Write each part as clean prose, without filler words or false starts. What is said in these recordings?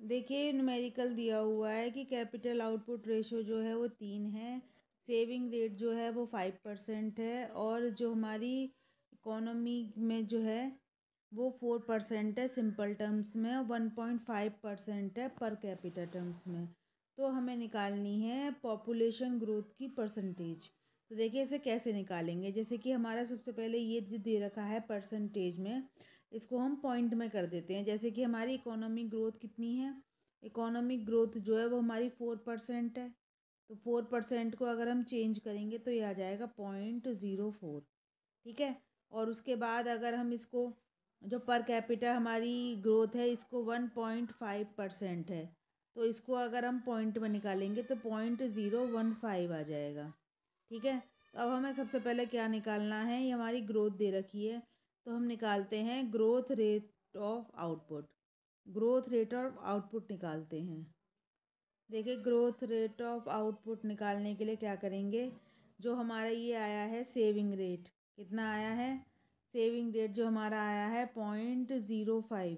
देखिए न्यूमेरिकल दिया हुआ है कि कैपिटल आउटपुट रेशो जो है वो 3 है, सेविंग रेट जो है वो 5% है, और जो हमारी इकोनॉमी में जो है वो 4% है सिंपल टर्म्स में, और 1.5% है पर कैपिटा टर्म्स में। तो हमें निकालनी है पॉपुलेशन ग्रोथ की परसेंटेज। तो देखिए इसे कैसे निकालेंगे, जैसे कि हमारा सबसे पहले ये जो दे रखा है परसेंटेज में, इसको हम पॉइंट में कर देते हैं। जैसे कि हमारी इकोनॉमिक ग्रोथ कितनी है, इकोनॉमिक ग्रोथ जो है वो हमारी 4% है। तो 4% को अगर हम चेंज करेंगे तो ये आ जाएगा 0.04। ठीक है। और उसके बाद अगर हम इसको जो पर कैपिटा हमारी ग्रोथ है इसको 1.5% है, तो इसको अगर हम पॉइंट में निकालेंगे तो 0.015 आ जाएगा। ठीक है। तो अब हमें सबसे पहले क्या निकालना है, ये हमारी ग्रोथ दे रखी है, तो हम निकालते हैं growth rate of output. Growth rate of output निकालते हैं। देखिए ग्रोथ रेट ऑफ आउटपुट निकालने के लिए क्या करेंगे, जो हमारा ये आया है सेविंग रेट, कितना आया है, सेविंग रेट जो हमारा आया है 0.05।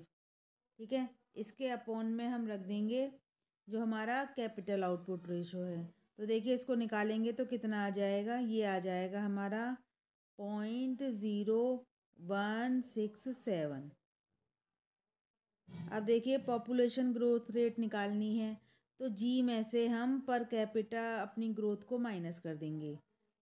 ठीक है। इसके अपॉन में हम रख देंगे जो हमारा कैपिटल आउटपुट रेशो है। तो देखिए इसको निकालेंगे तो कितना आ जाएगा, ये आ जाएगा हमारा 0.0167। अब देखिए पॉपुलेशन ग्रोथ रेट निकालनी है, तो जी में से हम पर कैपिटा अपनी ग्रोथ को माइनस कर देंगे।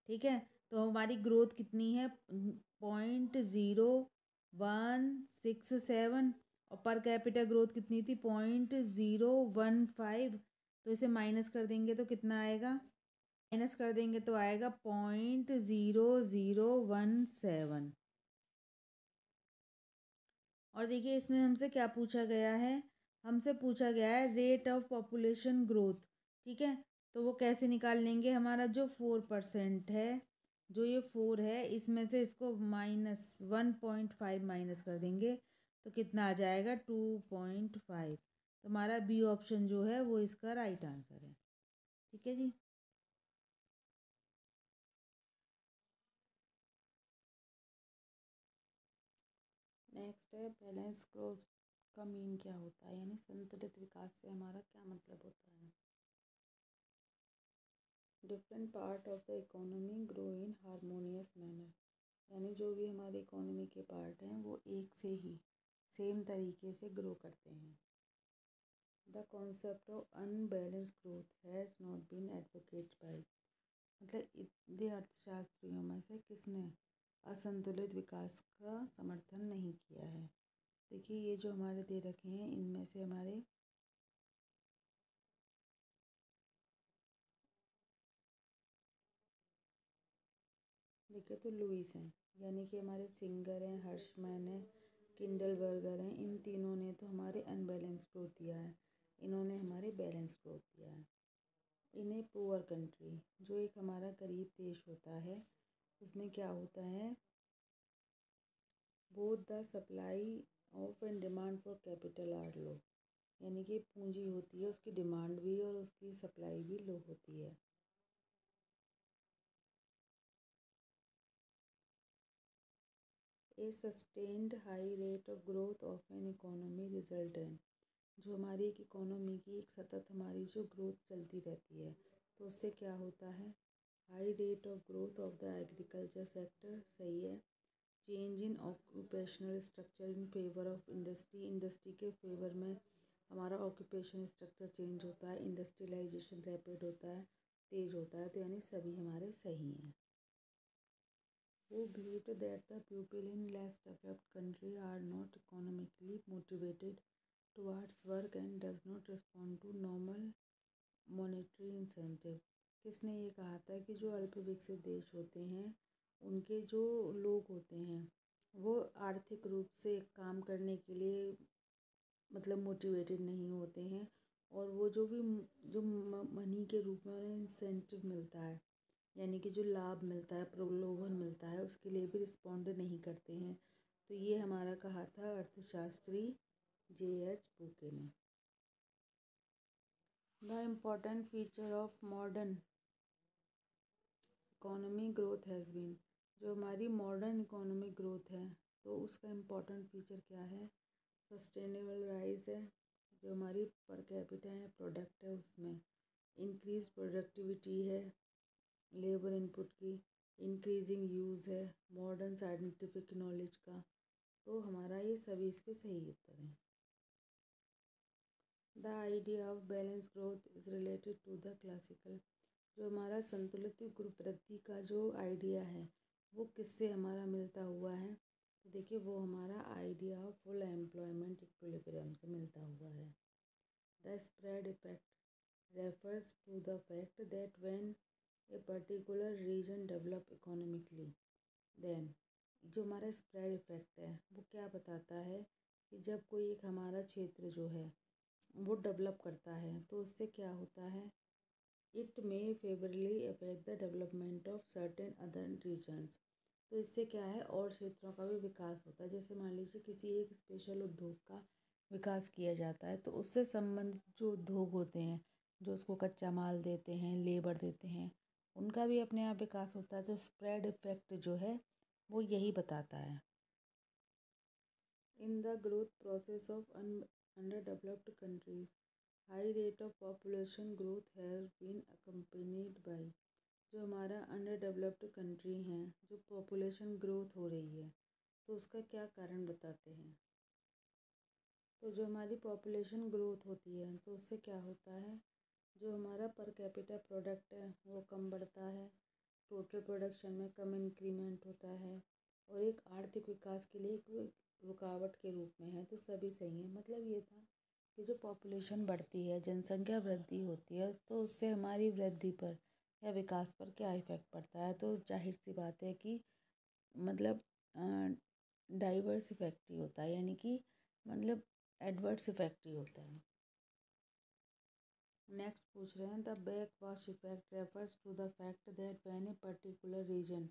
ठीक है। तो हमारी ग्रोथ कितनी है 0.0167, और पर कैपिटा ग्रोथ कितनी थी 0.015। तो इसे माइनस कर देंगे तो कितना आएगा, माइनस कर देंगे तो आएगा 0.0017। और देखिए इसमें हमसे क्या पूछा गया है, हमसे पूछा गया है रेट ऑफ पॉपुलेशन ग्रोथ। ठीक है। तो वो कैसे निकाल लेंगे, हमारा जो 4% है, जो ये 4 है इसमें से इसको -1.5 माइनस कर देंगे तो कितना आ जाएगा 2.5। तो हमारा बी ऑप्शन जो है वो इसका राइट आंसर है। ठीक है जी। नेक्स्ट है बैलेंस ग्रोथ का मीन क्या होता है, यानी संतुलित विकास से हमारा क्या मतलब होता है। Different part of the economy grow in harmonious manner, यानी जो भी हमारे इकोनॉमी के पार्ट हैं वो एक से ही सेम तरीके से ग्रो करते हैं। The concept of unbalance growth has not been advocate by, मतलब इतने अर्थशास्त्रियों में से किसने असंतुलित विकास का समर्थन नहीं किया है। देखिए ये जो हमारे दे रखे हैं इनमें से हमारे देखिए तो लुईस हैं, यानी कि हमारे सिंगर हैं, हर्षमैन हैं, किंडलबर्गर हैं, इन तीनों ने तो हमारे अनबैलेंस ग्रोथ दिया है, इन्होंने हमारे बैलेंस ग्रोथ दिया है। इन्हें पुअर कंट्री, जो एक हमारा गरीब देश होता है, उसमें क्या होता है, both the supply of and demand for capital are low, यानी कि पूंजी होती है उसकी डिमांड भी और उसकी सप्लाई भी लो होती है। A sustained high rate of growth of an economy result in, जो हमारी एक इकोनॉमी की एक सतत हमारी जो ग्रोथ चलती रहती है तो उससे क्या होता है, high rate of growth of the agriculture sector, सही है। Change in occupational structure in favour of industry, industry के फेवर में हमारा ऑक्यूपेशन स्ट्रक्चर चेंज होता है, इंडस्ट्रियलाइजेशन रैपिड होता है, तेज़ होता है, तो यानी सभी हमारे सही हैं। Who believed that the people in less developed country are not economically motivated towards work and does not respond to normal monetary incentive। किसने ये कहा था कि जो अल्प विकसित देश होते हैं उनके जो लोग होते हैं वो आर्थिक रूप से काम करने के लिए मतलब मोटिवेटेड नहीं होते हैं, और वो जो भी जो मनी के रूप में उन्हें इंसेंटिव मिलता है, यानी कि जो लाभ मिलता है, प्रलोभन मिलता है, उसके लिए भी रिस्पॉन्ड नहीं करते हैं। तो ये हमारा कहा था अर्थशास्त्री J.H. बुके ने। The important feature of modern economy growth has been, जो हमारी मॉडर्न इकोनॉमिक ग्रोथ है तो उसका इम्पॉर्टेंट फीचर क्या है, सस्टेनेबल राइज है, जो हमारी पर कैपिटा है प्रोडक्ट है उसमें इंक्रीज प्रोडक्टिविटी है लेबर इनपुट की, इंक्रीजिंग यूज़ है मॉडर्न साइंटिफिक नॉलेज का। तो हमारा ये सभी इसके सही उत्तर हैं। The idea of balance growth is related to the classical. जो हमारा संतुलित वृद्धि का जो आइडिया है वो किससे हमारा मिलता हुआ है? तो देखिए वो हमारा idea of full employment equilibrium से मिलता हुआ है। The spread effect refers to the fact that when a particular region develop economically then जो हमारा स्प्रेड इफेक्ट है वो क्या बताता है कि जब कोई एक हमारा क्षेत्र जो है वो डेवलप करता है तो उससे क्या होता है, it may favourably affect the development of certain other regions. तो इससे क्या है और क्षेत्रों का भी विकास होता है। जैसे मान लीजिए किसी एक स्पेशल उद्योग का विकास किया जाता है तो उससे संबंधित जो उद्योग होते हैं जो उसको कच्चा माल देते हैं लेबर देते हैं उनका भी अपने आप विकास होता है। तो स्प्रेड इफेक्ट जो है वो यही बताता है। In the growth process of under countries high rate of population growth has been accompanied by. जो हमारा अंडर डेवलप्ड कंट्री हैं जो पॉपुलेशन ग्रोथ हो रही है तो उसका क्या कारण बताते हैं। तो जो हमारी पॉपुलेशन ग्रोथ होती है तो उससे क्या होता है, जो हमारा पर कैपिटा प्रोडक्ट है वो कम बढ़ता है, टोटल प्रोडक्शन में कम इंक्रीमेंट होता है और एक आर्थिक विकास के लिए एक रुकावट के रूप में है। तो सभी सही है। मतलब ये था कि जो पॉपुलेशन बढ़ती है जनसंख्या वृद्धि होती है तो उससे हमारी वृद्धि पर या विकास पर क्या इफ़ेक्ट पड़ता है। तो जाहिर सी बात है कि मतलब डाइवर्स इफेक्ट ही होता है, यानी कि मतलब एडवर्स इफेक्ट ही होता है। नेक्स्ट पूछ रहे हैं the backwash effect refers to the fact that when a particular region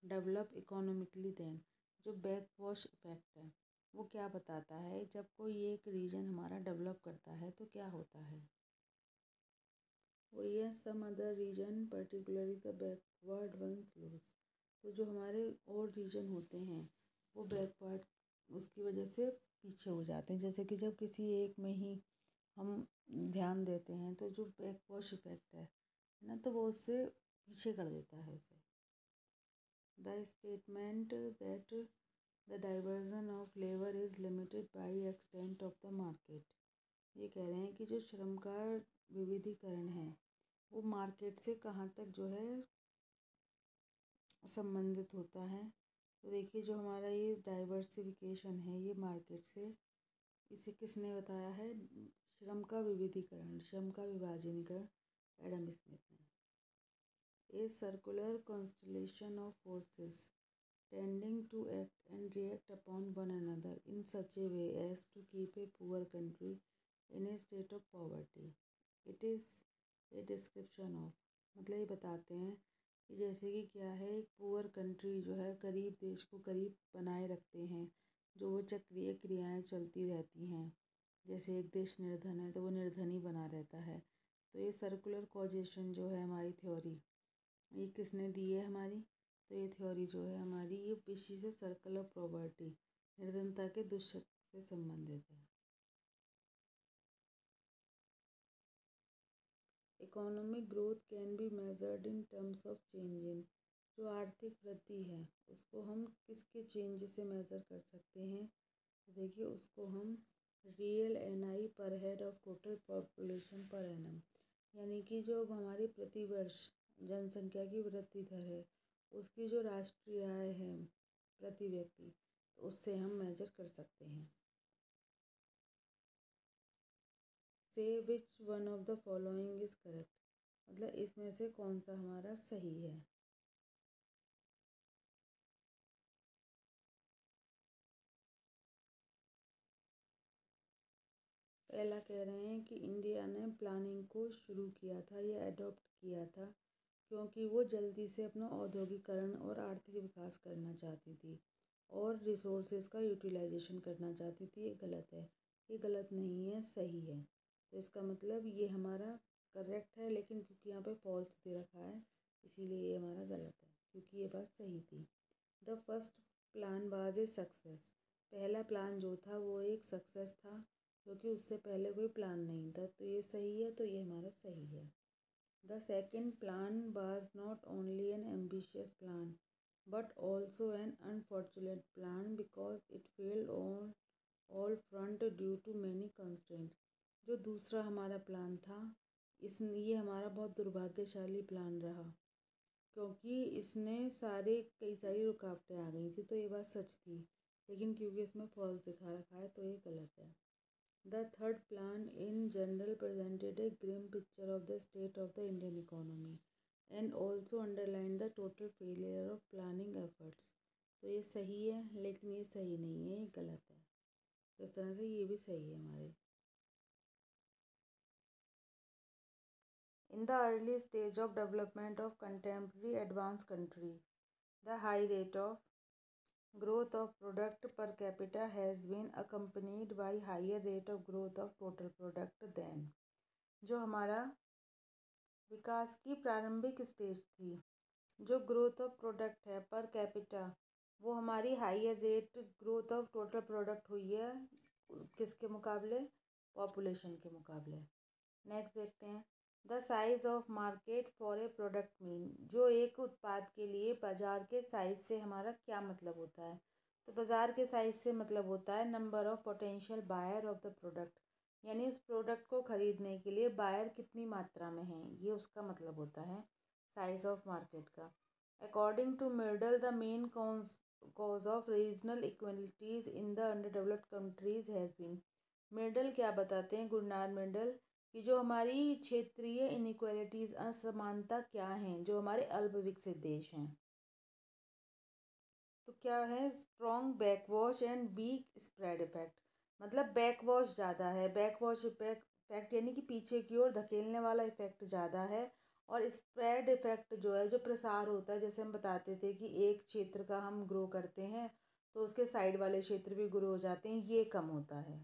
develop economically then. जो बैक वॉश इफेक्ट है वो क्या बताता है, जब कोई एक रीजन हमारा डेवलप करता है तो क्या होता है। वो ये some other region particularly the backward ones lose. तो जो हमारे और रीजन होते हैं वो बैकवर्ड उसकी वजह से पीछे हो जाते हैं। जैसे कि जब किसी एक में ही हम ध्यान देते हैं तो जो बैकवॉश इफेक्ट है ना तो वो उससे पीछे कर देता है उसे। The statement that the diversion of labour is limited by extent of the market. ये कह रहे हैं कि जो श्रम का विविधीकरण है वो मार्केट से कहाँ तक जो है संबंधित होता है। तो देखिए जो हमारा ये डाइवर्सिफिकेशन है ये मार्केट से, इसे किसने बताया है, श्रम का विविधीकरण श्रम का विभाजनीकरण एडम स्मिथ ने। A circular constellation of forces tending to act and react upon one another in such a way as to keep a poor country in a state of poverty. It is a description of, मतलब ये बताते हैं कि जैसे कि क्या है, एक पुअर कंट्री जो है गरीब देश को गरीब बनाए रखते हैं, जो वो चक्रीय क्रियाएं चलती रहती हैं। जैसे एक देश निर्धन है तो वो निर्धन ही बना रहता है। तो ये सर्कुलर कॉजेशन जो है हमारी थ्योरी ये किसने दी है हमारी, तो ये थ्योरी जो है हमारी ये विशि से सर्कल ऑफ प्रॉपर्टी निर्धनता के दुष्चक्र से संबंधित है। Economic growth can be measured in terms of change in. जो आर्थिक वृद्धि है उसको हम किसके चेंज से मेज़र कर सकते हैं, तो देखिए उसको हम रियल एनआई पर head of total population per annum, यानी कि जो हमारी प्रतिवर्ष जनसंख्या की वृद्धि दर है उसकी जो राष्ट्रीय आय है प्रति व्यक्ति तो उससे हम मेजर कर सकते हैं। से विच one of the following is correct, मतलब इसमें से कौन सा हमारा सही है। पहला कह रहे हैं कि इंडिया ने प्लानिंग को शुरू किया था या अडॉप्ट किया था क्योंकि वो जल्दी से अपना औद्योगिकरण और आर्थिक विकास करना चाहती थी और रिसोर्सेज का यूटिलाइजेशन करना चाहती थी। ये गलत है, ये गलत नहीं है, सही है। तो इसका मतलब ये हमारा करेक्ट है, लेकिन क्योंकि यहाँ पे फॉल्स दे रखा है इसीलिए ये हमारा गलत है, क्योंकि ये बात सही थी। The first plan was a success. पहला प्लान जो था वो एक सक्सेस था क्योंकि उससे पहले कोई प्लान नहीं था। तो ये सही है, तो ये हमारा सही है। The second plan was not only an ambitious plan but also an unfortunate plan because it failed on all front due to many constraint. जो दूसरा हमारा प्लान था, ये हमारा बहुत दुर्भाग्यशाली प्लान रहा, क्योंकि इसने कई सारी रुकावटें आ गई थी। तो ये बात सच थी, लेकिन क्योंकि इसमें फॉल्स दिखा रखा है तो ये गलत है। The third plan in general presented a grim picture of the state of the Indian economy and also underline the total failure of planning efforts. तो ये सही है, लेकिन ये सही नहीं है, ये गलत है। तो इस तरह से ये भी सही है हमारे। In the early stage of development of contemporary advanced countries, the high rate of growth of product per capita has been accompanied by higher rate of growth of total product than। जो हमारा विकास की प्रारंभिक stage थी, जो growth of product है per capita, वो हमारी higher rate growth of total product हुई है किसके मुकाबले? पॉपुलेशन के मुकाबले। नेक्स्ट देखते हैं, the size of market for a product mean. जो एक उत्पाद के लिए बाज़ार के साइज़ से हमारा क्या मतलब होता है? तो बाज़ार के साइज़ से मतलब होता है number of potential buyer of the product, यानी उस प्रोडक्ट को ख़रीदने के लिए बायर कितनी मात्रा में हैं, ये उसका मतलब होता है साइज़ ऑफ मार्केट का। According to Myrdal, the main cause of regional equalities in the underdeveloped countries has been. Myrdal क्या बताते हैं, गुरनार मिर्डल, कि जो हमारी क्षेत्रीय इनइक्वालिटीज़ असमानता क्या हैं, जो हमारे अल्प विकसित देश हैं। तो क्या है, strong backwash and weak spread effect. मतलब बैकवॉश ज़्यादा है, बैकवॉश इफेक्ट यानी कि पीछे की ओर धकेलने वाला इफेक्ट ज़्यादा है। और स्प्रेड इफेक्ट जो है, जो प्रसार होता है, जैसे हम बताते थे कि एक क्षेत्र का हम ग्रो करते हैं तो उसके साइड वाले क्षेत्र भी ग्रो हो जाते हैं, ये कम होता है।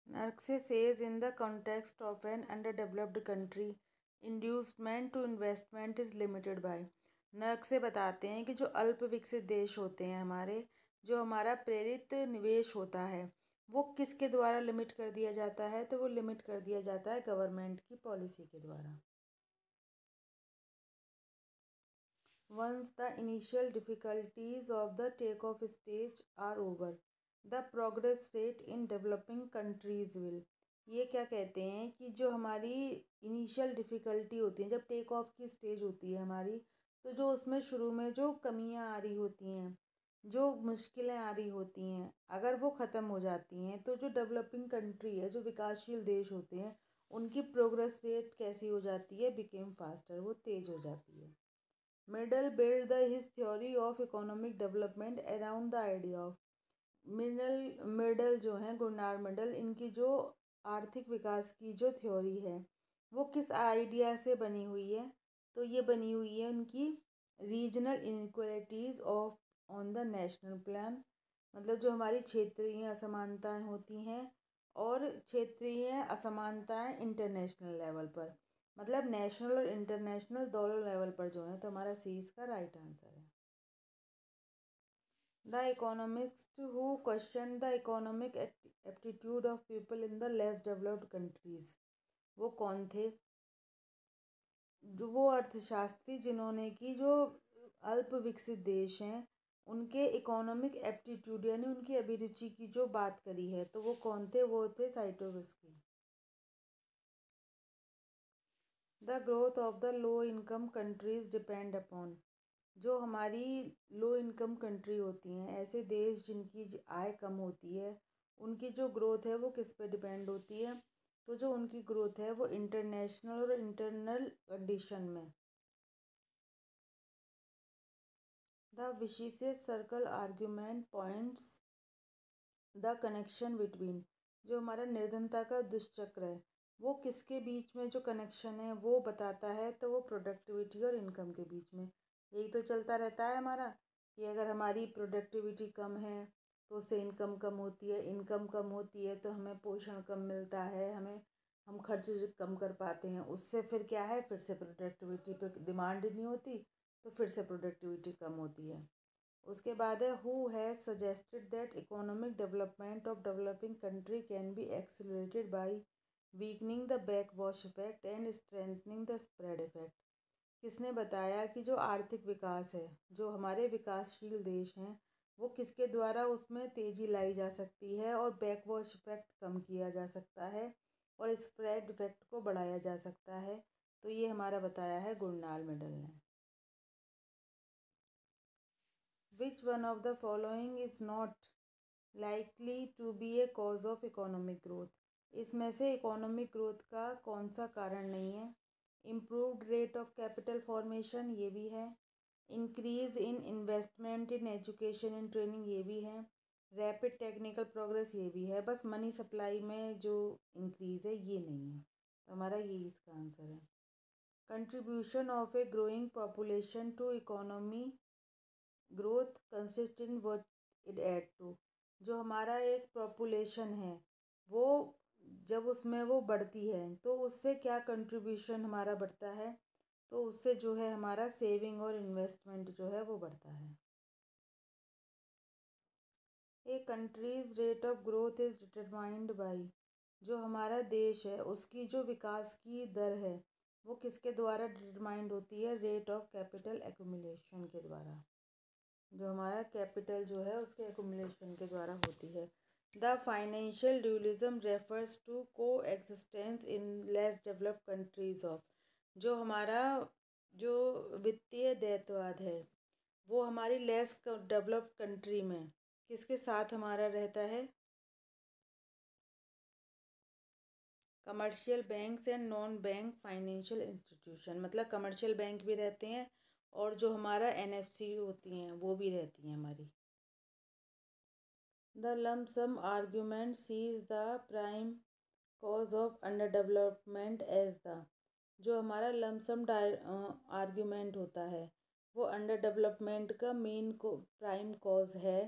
Narkse says in the context of an underdeveloped country, inducement to investment is limited by। नर्कसे बताते हैं कि जो अल्प विकसित देश होते हैं हमारे, जो हमारा प्रेरित निवेश होता है वो किसके द्वारा लिमिट कर दिया जाता है? तो वो लिमिट कर दिया जाता है गवर्नमेंट की पॉलिसी के द्वारा। Once the initial difficulties of the take-off stage are over, the progress rate in developing countries will। ये क्या कहते हैं कि जो हमारी इनिशियल डिफ़िकल्टी होती है, जब टेक ऑफ की स्टेज होती है हमारी, तो जो उसमें शुरू में जो कमियां आ रही होती हैं, जो मुश्किलें आ रही होती हैं, अगर वो ख़त्म हो जाती हैं तो जो डेवलपिंग कंट्री है, जो विकासशील देश होते हैं, उनकी प्रोग्रेस रेट कैसी हो जाती है? बिकेम फास्टर, वो तेज़ हो जाती है। Middle build the his theory of economic development around the idea of. Middle जो हैं, गुरनार मिडल, इनकी जो आर्थिक विकास की जो थ्योरी है वो किस आइडिया से बनी हुई है? तो ये बनी हुई है उनकी regional inequalities of on the national plan. मतलब जो हमारी क्षेत्रीय असमानताएं होती हैं और क्षेत्रीय असमानताएं इंटरनेशनल लेवल पर, मतलब नेशनल और इंटरनेशनल दोनों लेवल पर जो है। तो हमारा सी इसका राइट आंसर है। The economist who question the economic aptitude of people in the less developed countries, वो कौन थे? जो वो अर्थशास्त्री जिन्होंने कि जो अल्प विकसित देश हैं उनके इकोनॉमिक एप्टीट्यूड यानी उनकी अभिरुचि की जो बात करी है, तो वो कौन थे? वो थे Scitovsky. The growth of the low income countries depend upon. जो हमारी लो इनकम कंट्री होती हैं, ऐसे देश जिनकी आय कम होती है, उनकी जो ग्रोथ है वो किस पे डिपेंड होती है? तो जो उनकी ग्रोथ है वो इंटरनेशनल और इंटरनल कंडीशन में। The vicious circle argument points the connection between. जो हमारा निर्धनता का दुष्चक्र है वो किसके बीच में जो कनेक्शन है वो बताता है? तो वो प्रोडक्टिविटी और इनकम के बीच में। यही तो चलता रहता है हमारा कि अगर हमारी प्रोडक्टिविटी कम है तो उससे इनकम कम होती है, इनकम कम होती है तो हमें पोषण कम मिलता है, हम खर्च कम कर पाते हैं, उससे फिर क्या है, फिर से प्रोडक्टिविटी पे डिमांड नहीं होती तो फिर से प्रोडक्टिविटी कम होती है। उसके बाद है who has suggested that economic development of developing country can be accelerated by weakening the backwash effect and strengthening the spread effect. किसने बताया कि जो आर्थिक विकास है, जो हमारे विकासशील देश हैं, वो किसके द्वारा उसमें तेज़ी लाई जा सकती है और बैकवॉश इफेक्ट कम किया जा सकता है और स्प्रेड इफेक्ट को बढ़ाया जा सकता है। तो ये हमारा बताया है गुरनाल मेडल ने। Which one of the following is not likely to be a cause of economic growth. इसमें से इकोनॉमिक ग्रोथ का कौन सा कारण नहीं है? Improved rate of capital formation, ये भी है। Increase in investment in education and training, ये भी है। रैपिड टेक्निकल प्रोग्रेस, ये भी है। बस मनी सप्लाई में जो इंक्रीज़ है ये नहीं है। तो हमारा ये इसका आंसर है। Contribution of a growing population to economy growth consist in what it add to. जो हमारा एक पॉपुलेशन है वो जब उसमें वो बढ़ती है तो उससे क्या कंट्रीब्यूशन हमारा बढ़ता है? तो उससे जो है हमारा सेविंग और इन्वेस्टमेंट जो है वो बढ़ता है। A country's rate of growth is determined by. जो हमारा देश है उसकी जो विकास की दर है वो किसके द्वारा डिटरमाइंड होती है? रेट ऑफ कैपिटल एक्यूमुलेशन के द्वारा। जो हमारा कैपिटल जो है उसके एक्यूमुलेशन के द्वारा होती है। The financial dualism refers to को existence in less developed countries of. जो हमारा जो वित्तीय द्वैतवाद है वो हमारी लेस डेवलप्ड कंट्री में किसके साथ हमारा रहता है? Commercial banks and non bank financial institution. मतलब कमर्शियल बैंक भी रहते हैं और जो हमारा एनएफसी होती हैं वो भी रहती हैं हमारी। The lump sum argument sees the prime cause of underdevelopment as the. जो हमारा लम्प सम आर्ग्यूमेंट होता है वो अंडर डेवलपमेंट का मेन को प्राइम कॉज है,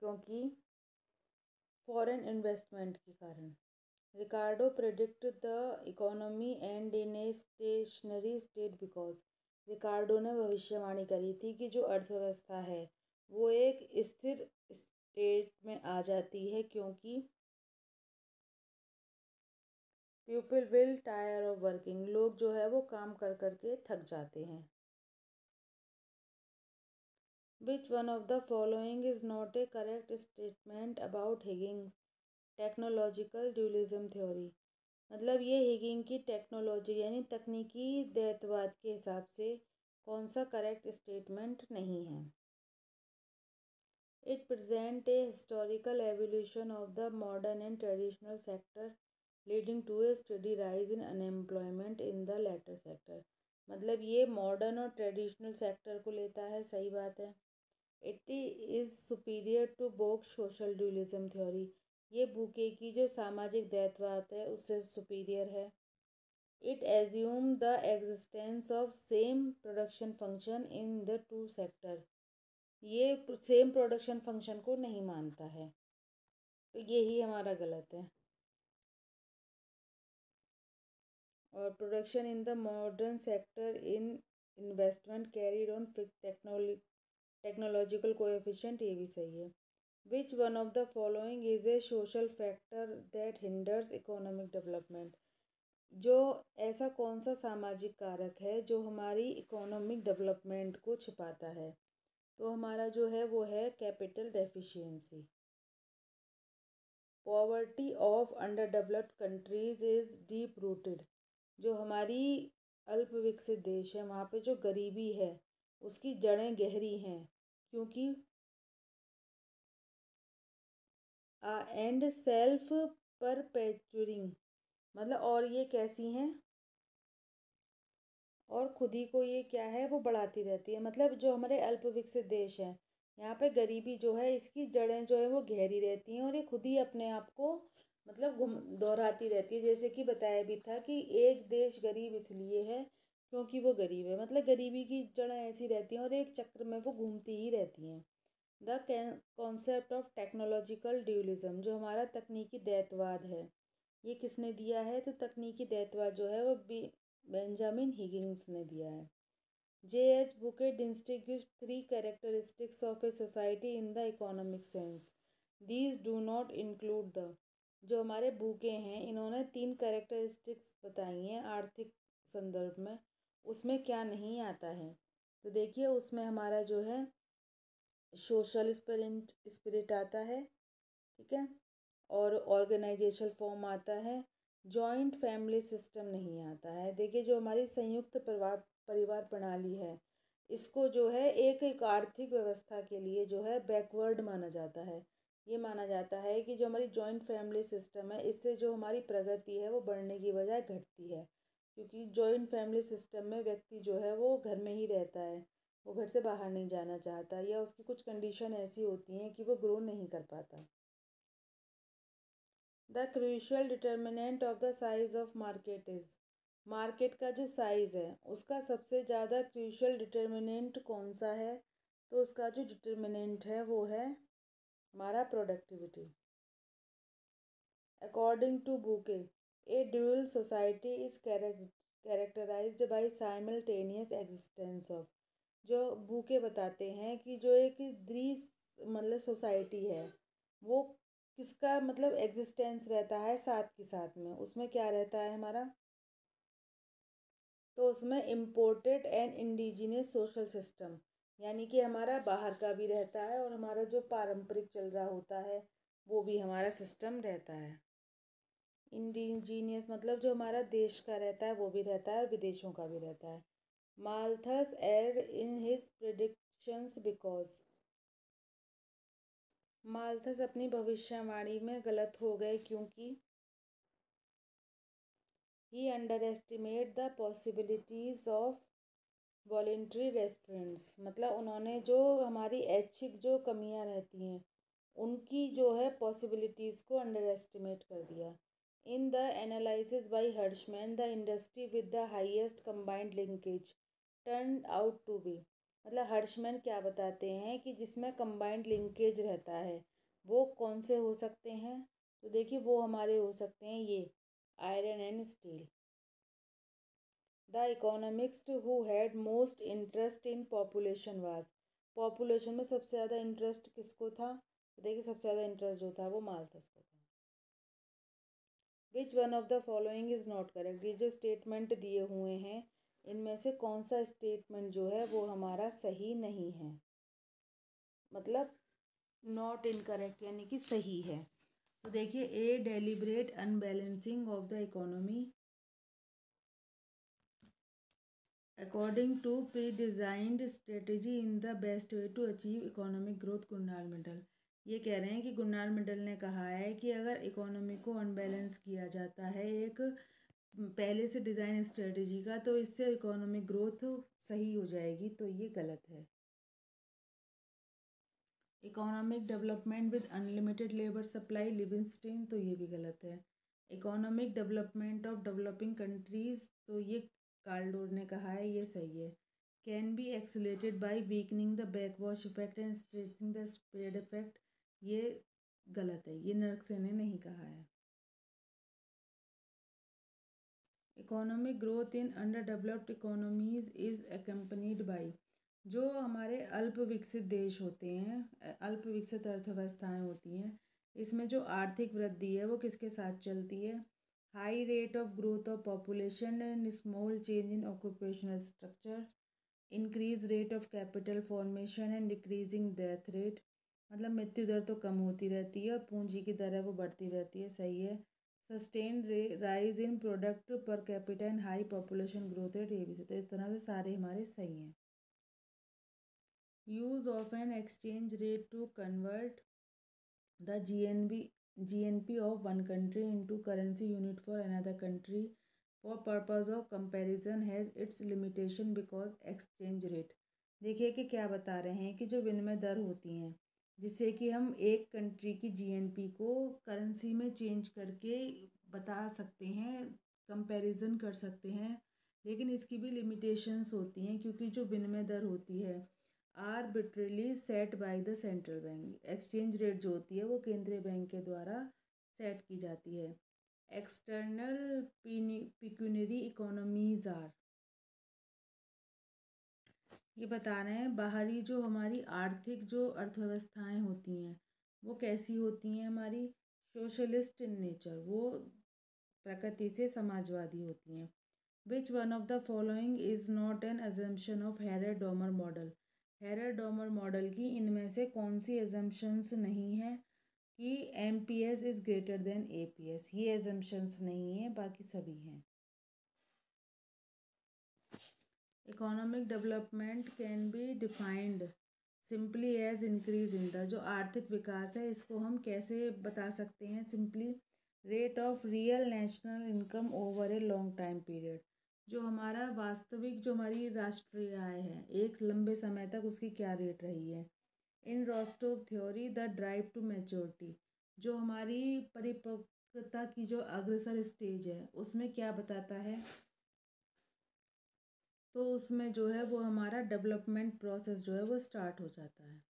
क्योंकि फॉरेन इन्वेस्टमेंट के कारण। Ricardo predict the economy and in a stationary state because. Ricardo ने भविष्यवाणी करी थी कि जो अर्थव्यवस्था है वो एक स्थिर स्टेट में आ जाती है क्योंकि people will tyre of working. लोग जो है वो काम कर कर के थक जाते हैं। Which one of the following is not a correct statement about Higgins technological dualism theory. मतलब ये हिगिंग की टेक्नोलॉजी यानी तकनीकी द्वैतवाद के हिसाब से कौन सा करेक्ट स्टेटमेंट नहीं है? It present a historical evolution of the modern and traditional sector leading to a study rise in unemployment in the latter sector. मतलब ये मॉडर्न और ट्रेडिशनल सेक्टर को लेता है, सही बात है। It is superior to Boeke social dualism theory. ये बुके की जो सामाजिक द्वैतवाद है उससे सुपीरियर है। It assume the existence of same production function in the two sector. ये सेम प्रोडक्शन फंक्शन को नहीं मानता है, तो यही हमारा गलत है। और production in the modern sector in investment carried on fix technological coefficient, ये भी सही है। विच one of the following is a social factor that hinders economic development. जो ऐसा कौन सा सामाजिक कारक है जो हमारी इकोनॉमिक डेवलपमेंट को छिपाता है? तो हमारा जो है वो है capital deficiency. Poverty of under developed countries is deep rooted. जो हमारी अल्प विकसित देश है वहाँ पे जो गरीबी है उसकी जड़ें गहरी हैं, क्योंकि एंड सेल्फ परपेचुरिंग। मतलब और ये कैसी हैं? और खुद ही को ये क्या है वो बढ़ाती रहती है। मतलब जो हमारे अल्प विकसित देश हैं यहाँ पे गरीबी जो है इसकी जड़ें जो है वो गहरी रहती हैं और ये खुद ही अपने आप को मतलब घुम दोहराती रहती है। जैसे कि बताया भी था कि एक देश गरीब इसलिए है क्योंकि वो गरीब है। मतलब गरीबी की जड़ें ऐसी रहती हैं और एक चक्र में वो घूमती ही रहती हैं। The concept of technological dualism. जो हमारा तकनीकी द्वैतवाद है ये किसने दिया है? तो तकनीकी द्वैतवाद जो है वो बेंजामिन हिगिंस ने दिया है। J.H. Bouquet distinguished three characteristics of a society in the economic sense. These do not include the, जो हमारे बूके हैं इन्होंने तीन कैरेक्टरिस्टिक्स बताई हैं आर्थिक संदर्भ में, उसमें क्या नहीं आता है। तो देखिए उसमें हमारा जो है सोशल स्पिरिट आता है, ठीक है, और ऑर्गेनाइजेशन फॉर्म आता है, जॉइंट फैमिली सिस्टम नहीं आता है। देखिए जो हमारी संयुक्त परिवार प्रणाली है, इसको जो है एक आर्थिक व्यवस्था के लिए जो है बैकवर्ड माना जाता है। ये माना जाता है कि जो हमारी जॉइंट फैमिली सिस्टम है, इससे जो हमारी प्रगति है वो बढ़ने की बजाय घटती है, क्योंकि जॉइंट फैमिली सिस्टम में व्यक्ति जो है वो घर में ही रहता है, वो घर से बाहर नहीं जाना चाहता, या उसकी कुछ कंडीशन ऐसी होती हैं कि वो ग्रो नहीं कर पाता। The crucial determinant of the size of market is, market का जो साइज़ है उसका सबसे ज़्यादा क्रूशियल डिटर्मिनेंट कौन सा है, तो उसका जो डिटर्मिनेंट है वो है हमारा productivity. According to Boeke, a dual society is characterised by simultaneous existence of, जो बुके बताते हैं कि जो एक मतलब सोसाइटी है वो किसका मतलब एग्जिस्टेंस रहता है साथ के साथ में, उसमें क्या रहता है हमारा, तो उसमें imported and indigenous social system, यानी कि हमारा बाहर का भी रहता है और हमारा जो पारंपरिक चल रहा होता है वो भी हमारा सिस्टम रहता है। इंडिजीनियस मतलब जो हमारा देश का रहता है वो भी रहता है और विदेशों का भी रहता है। Malthus erred in his predictions because, Malthus अपनी भविष्यवाणी में गलत हो गए क्योंकि he underestimate the possibilities of voluntary restraints, मतलब उन्होंने जो हमारी ऐच्छिक जो कमियां रहती हैं उनकी जो है पॉसिबिलिटीज़ को अंडर एस्टिमेट कर दिया। In the analysis by Hirschman the industry with the highest combined linkage turn out to be, मतलब हर्शमैन क्या बताते हैं कि जिसमें कंबाइंड लिंकेज रहता है वो कौन से हो सकते हैं, तो देखिए वो हमारे हो सकते हैं ये iron and steel. The economist who had most interest in population was, population में सबसे ज़्यादा इंटरेस्ट किसको था, तो देखिए सबसे ज़्यादा इंटरेस्ट जो था वो माल्थस को था। विच one of the following is not correct, ये जो स्टेटमेंट दिए हुए हैं इनमें से कौन सा स्टेटमेंट जो है वो हमारा सही नहीं है, मतलब नॉट इनकरेक्ट यानी कि सही है। तो देखिए a deliberate unbalancing of the economy according to predesigned strategy in the best way to achieve economic growth, Gunnar Myrdal. ये कह रहे हैं कि गुरनाल मंडल ने कहा है कि अगर इकोनॉमी को अनबैलेंस किया जाता है एक पहले से डिज़ाइन स्ट्रेटेजी का, तो इससे इकोनॉमिक ग्रोथ सही हो जाएगी, तो ये गलत है। Economic development with unlimited labour supply लिविंगस्टीन, तो ये भी गलत है। Economic development of developing countries, तो ये कार्लडोर ने कहा है, ये सही है। Can be accelerated by weakening the backwash effect and strengthening the spread effect, ये गलत है, ये नर्कसे ने नहीं कहा है। Economic growth in under developed economies is accompanied by, जो हमारे अल्प विकसित देश होते हैं, अल्प विकसित अर्थव्यवस्थाएं होती हैं, इसमें जो आर्थिक वृद्धि है वो किसके साथ चलती है, high rate of growth of population and small change in occupational structure, increase rate of capital formation and decreasing death rate, मतलब मृत्यु दर तो कम होती रहती है और पूंजी की दर है वो बढ़ती रहती है, सही है। Sustain rise in product per capita and high population growth rate, ये भी सही, तो इस तरह से सारे हमारे सही हैं। Use of an exchange rate to convert the GNP of one country into currency unit for another country for purpose of comparison has its limitation because exchange rate, देखिए कि क्या बता रहे हैं कि जो विनिमय दर होती हैं जिससे कि हम एक कंट्री की GNP को करेंसी में चेंज करके बता सकते हैं, कंपैरिजन कर सकते हैं, लेकिन इसकी भी लिमिटेशंस होती हैं क्योंकि जो विनिमय दर होती है arbitrarily set by the central bank, exchange rate जो होती है वो केंद्रीय बैंक के द्वारा सेट की जाती है। एक्सटर्नल पिक्यूनरी इकोनॉमीज आर, ये बता रहे हैं बाहरी जो हमारी आर्थिक जो अर्थव्यवस्थाएं होती हैं वो कैसी होती हैं, हमारी सोशलिस्ट इन नेचर, वो प्रकृति से समाजवादी होती हैं। Which one of the following is not an assumption of Harrod Domar model. Harrod Domar model की इनमें से कौन सी एजम्पशंस नहीं है कि MPS is greater than APS, ये एजम्पशंस नहीं है, बाकी सभी हैं। Economic development can be defined simply as increase in the, जो आर्थिक विकास है इसको हम कैसे बता सकते हैं simply, rate of real national income over a long time period, जो हमारा वास्तविक जो हमारी राष्ट्रीय आय है एक लंबे समय तक उसकी क्या रेट रही है। In Rostow theory the drive to maturity, जो हमारी परिपक्वता की जो अग्रसर स्टेज है उसमें क्या बताता है, तो उसमें जो है वो हमारा डेवलपमेंट प्रोसेस जो है वो स्टार्ट हो जाता है।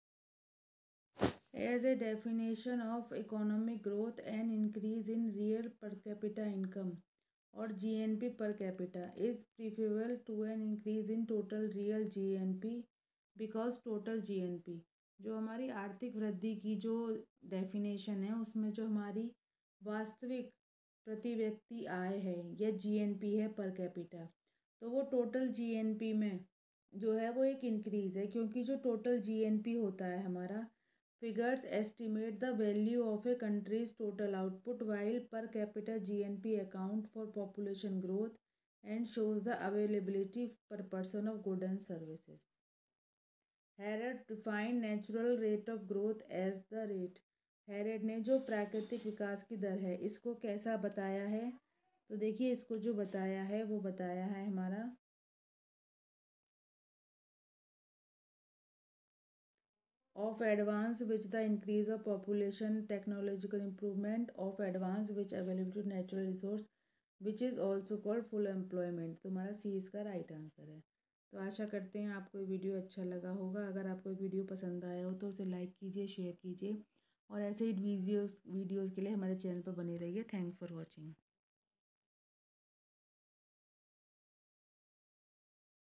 As a definition of economic growth and increase in real per capita income और GNP per capita is preferable to an increase in total real GNP, because total GNP, जो हमारी आर्थिक वृद्धि की जो डेफिनेशन है उसमें जो हमारी वास्तविक प्रति व्यक्ति आय है या जीएनपी है पर कैपिटा, तो वो टोटल जीएनपी में जो है वो एक इंक्रीज़ है, क्योंकि जो टोटल जीएनपी होता है हमारा, figures estimate the value of a country's total output while per capita GNP account for population growth and shows the availability per person of good and services. Harrod defined natural rate of growth as the rate, Harrod ने जो प्राकृतिक विकास की दर है इसको कैसा बताया है, तो देखिए इसको जो बताया है वो बताया है हमारा of advance which the increase of population, technological improvement of advance which available to natural resource which is also called full employment। तो हमारा सी इसका राइट आंसर है। तो आशा करते हैं आपको ये वीडियो अच्छा लगा होगा। अगर आपको वीडियो पसंद आया हो तो उसे लाइक कीजिए, शेयर कीजिए और ऐसे ही वीडियोज़ के लिए हमारे चैनल पर बने रहिए। Thanks for watching.